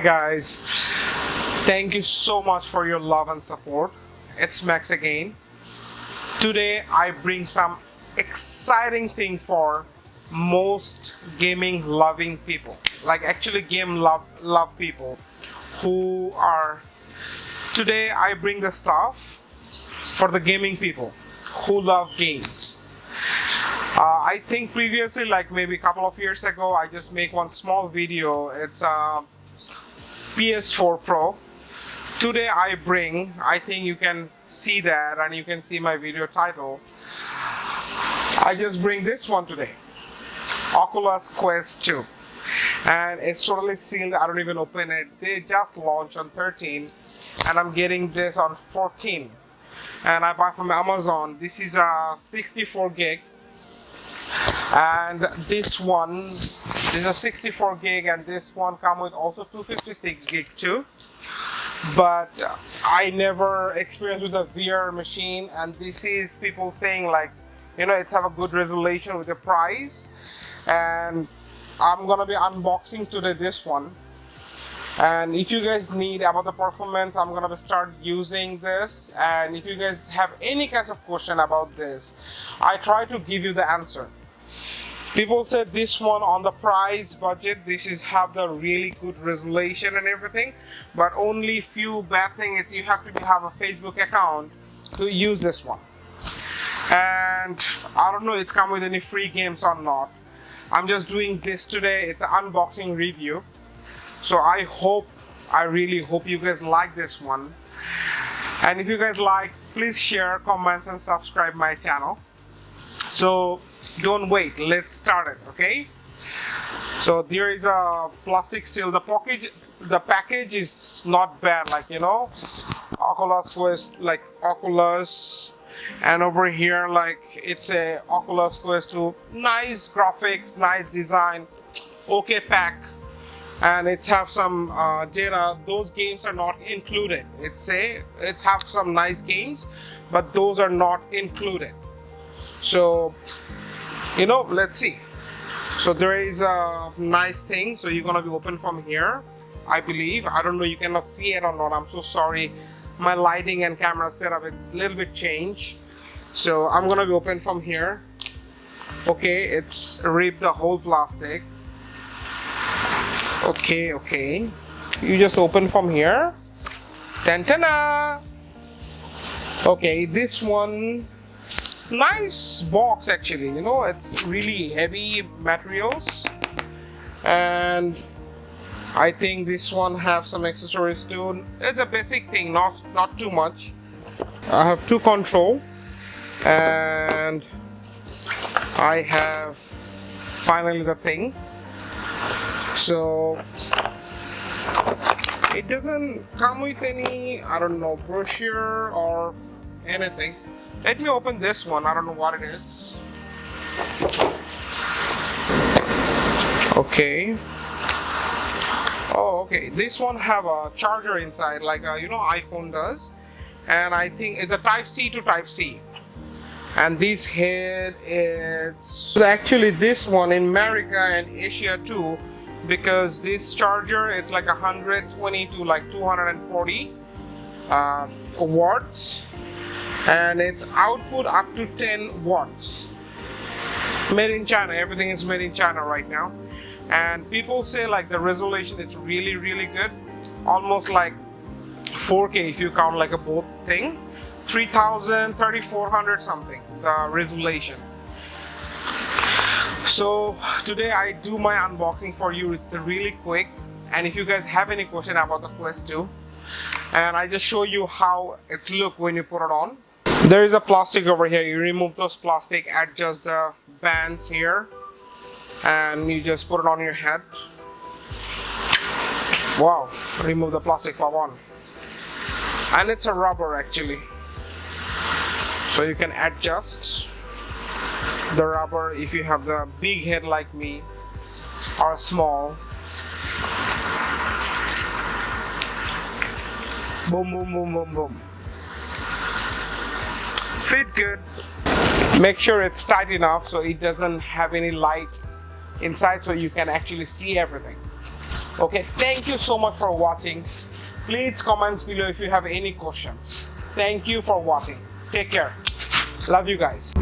Hi guys, thank you so much for your love and support. It's Max again. Today I bring some exciting thing for most gaming loving people, like actually game love people who are. Today I bring the stuff for the gaming people who love games. I think previously, like maybe a couple of years ago, I just make one small video. It's a PS4 Pro. Today I think you can see that, and you can see my video title. I just bring this one today, Oculus Quest 2, and it's totally sealed. I don't even open it. They just launched on 13, and I'm getting this on 14, and I buy from Amazon. This is a 64 gig, and this is a 64 gig, and this one come with also 256 gig too. But I never experienced with a VR machine, and this is people saying like, you know, it's have a good resolution with the price. And I'm gonna be unboxing today this one, and if you guys need about the performance, I'm gonna start using this. And if you guys have any kinds of question about this, I try to give you the answer. People said this one on the price budget, this is have the really good resolution and everything, but only few bad thing is you have to have a Facebook account to use this one. And I don't know it's come with any free games or not. I'm just doing this today. It's an unboxing review. So I really hope you guys like this one. And if you guys like, please share, comments, and subscribe my channel. So don't wait, let's start it, okay? So there is a plastic seal. The package is not bad, like, you know, Oculus Quest, like Oculus, and over here like it's a Oculus Quest 2. Nice graphics, nice design, okay pack, and it's have some data. Those games are not included. It's have some nice games, but those are not included. So, you know, let's see. So there is a nice thing. So you're gonna be open from here, I believe. I don't know, you cannot see it or not. I'm so sorry. My lighting and camera setup, it's a little bit changed. So I'm gonna be open from here. Okay, it's ripped the whole plastic. Okay. You just open from here. Tantana. Okay, this one. Nice box actually, you know, it's really heavy materials, and I think this one have some accessories too. It's a basic thing, not too much. I have two control, and I have finally the thing. So it doesn't come with any, I don't know, brochure or anything. Let me open this one. I don't know what it is. Okay. Oh, okay. This one have a charger inside, like you know, iPhone does, and I think it's a Type C to Type C. And this head is actually this one in America and Asia too, because this charger it's like 120 to like 240 watts. And its output up to 10 watts. Made in China. Everything is made in China right now. And people say like the resolution is really good, almost like 4K if you count like a both thing. 3000, 3400 something the resolution. So today I do my unboxing for you. It's really quick, and if you guys have any question about the Quest 2, and I just show you how it's look when you put it on. There is a plastic over here. You remove those plastic, adjust the bands here, and you just put it on your head. Wow, remove the plastic for one. And it's a rubber actually, so you can adjust the rubber if you have the big head like me or small. Boom, boom, boom, boom, boom. Fit good. Make sure it's tight enough so it doesn't have any light inside, so you can actually see everything. Okay, thank you so much for watching. Please comments below if you have any questions. Thank you for watching. Take care. Love you guys.